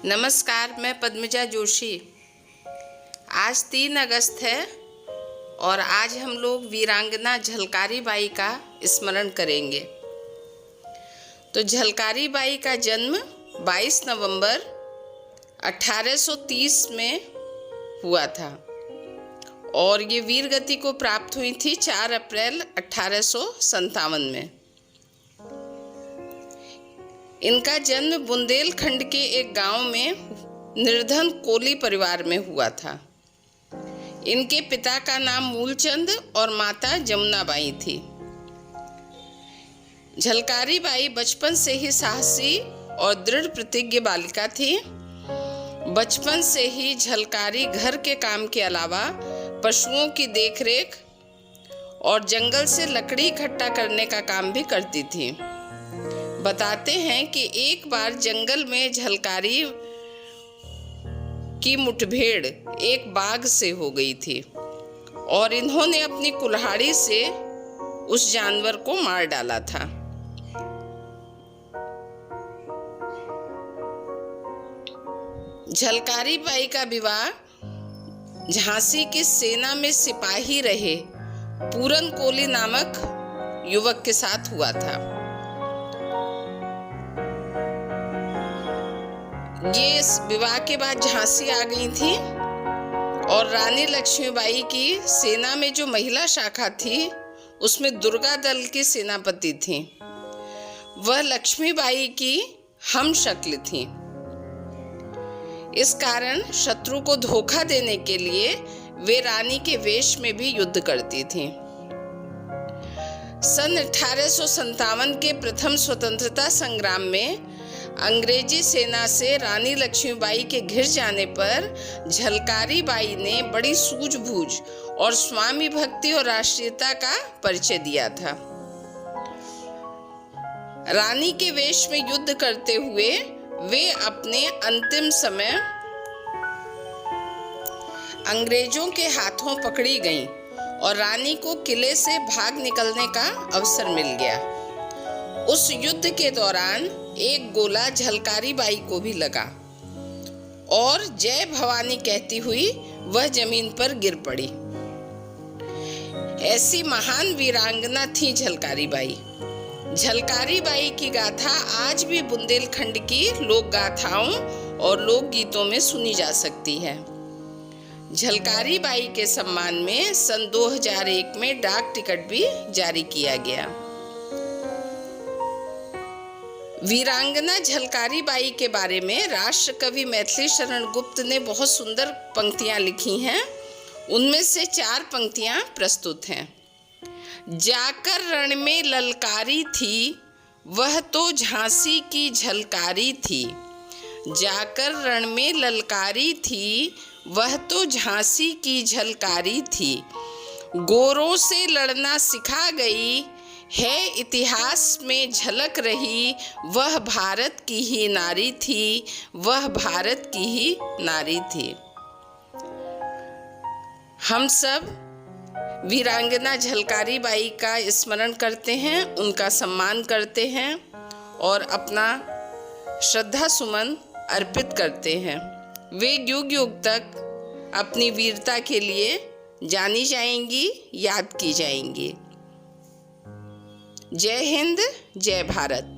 नमस्कार, मैं पद्मजा जोशी। आज 3 अगस्त है और आज हम लोग वीरांगना झलकारी बाई का स्मरण करेंगे। तो झलकारी बाई का जन्म 22 नवंबर 1830 में हुआ था और ये वीर गति को प्राप्त हुई थी 4 अप्रैल 1857 में। इनका जन्म बुंदेलखंड के एक गांव में निर्धन कोली परिवार में हुआ था। इनके पिता का नाम मूलचंद और माता जमुनाबाई थी। झलकारी बाई बचपन से ही साहसी और दृढ़ प्रतिज्ञ बालिका थी। बचपन से ही झलकारी घर के काम के अलावा पशुओं की देखरेख और जंगल से लकड़ी इकट्ठा करने का काम भी करती थी। बताते हैं कि एक बार जंगल में झलकारी की मुठभेड़ एक बाघ से हो गई थी और इन्होंने अपनी कुल्हाड़ी से उस जानवर को मार डाला था। झलकारी बाई का विवाह झांसी की सेना में सिपाही रहे पूरन कोली नामक युवक के साथ हुआ था। ये इस विवाह के बाद झांसी आ गई थी और रानी लक्ष्मीबाई की सेना में जो महिला शाखा थी उसमें दुर्गा दल की सेनापति थी। वह लक्ष्मीबाई की हमशक्ल थी। इस कारण शत्रु को धोखा देने के लिए वे रानी के वेश में भी युद्ध करती थी। सन 1857 के प्रथम स्वतंत्रता संग्राम में अंग्रेजी सेना से रानी लक्ष्मीबाई के घिर जाने पर झलकारी बाई ने बड़ी सूझबूझ और स्वामी भक्ति और राष्ट्रीयता का परिचय दिया था। रानी के वेश में युद्ध करते हुए वे अपने अंतिम समय अंग्रेजों के हाथों पकड़ी गईं और रानी को किले से भाग निकलने का अवसर मिल गया। उस युद्ध के दौरान एक गोला झलकारी बाई को भी लगा और जय भवानी कहती हुई वह जमीन पर गिर पड़ी। ऐसी महान वीरांगना थी झलकारी बाई। झलकारी बाई की गाथा आज भी बुंदेलखंड की लोक गाथाओं और लोक गीतों में सुनी जा सकती है। झलकारी बाई के सम्मान में सन 2001 में डाक टिकट भी जारी किया गया। वीरांगना झलकारी बाई के बारे में राष्ट्र कवि मैथिली शरण गुप्त ने बहुत सुंदर पंक्तियां लिखी हैं। उनमें से 4 पंक्तियां प्रस्तुत हैं। जाकर रण में ललकारी थी, वह तो झांसी की झलकारी थी। जाकर रण में ललकारी थी, वह तो झांसी की झलकारी थी। गोरों से लड़ना सिखा गई है, इतिहास में झलक रही, वह भारत की ही नारी थी, वह भारत की ही नारी थी। हम सब वीरांगना झलकारी बाई का स्मरण करते हैं, उनका सम्मान करते हैं और अपना श्रद्धा सुमन अर्पित करते हैं। वे युग युग तक अपनी वीरता के लिए जानी जाएंगी, याद की जाएंगी। जय हिंद, जय भारत।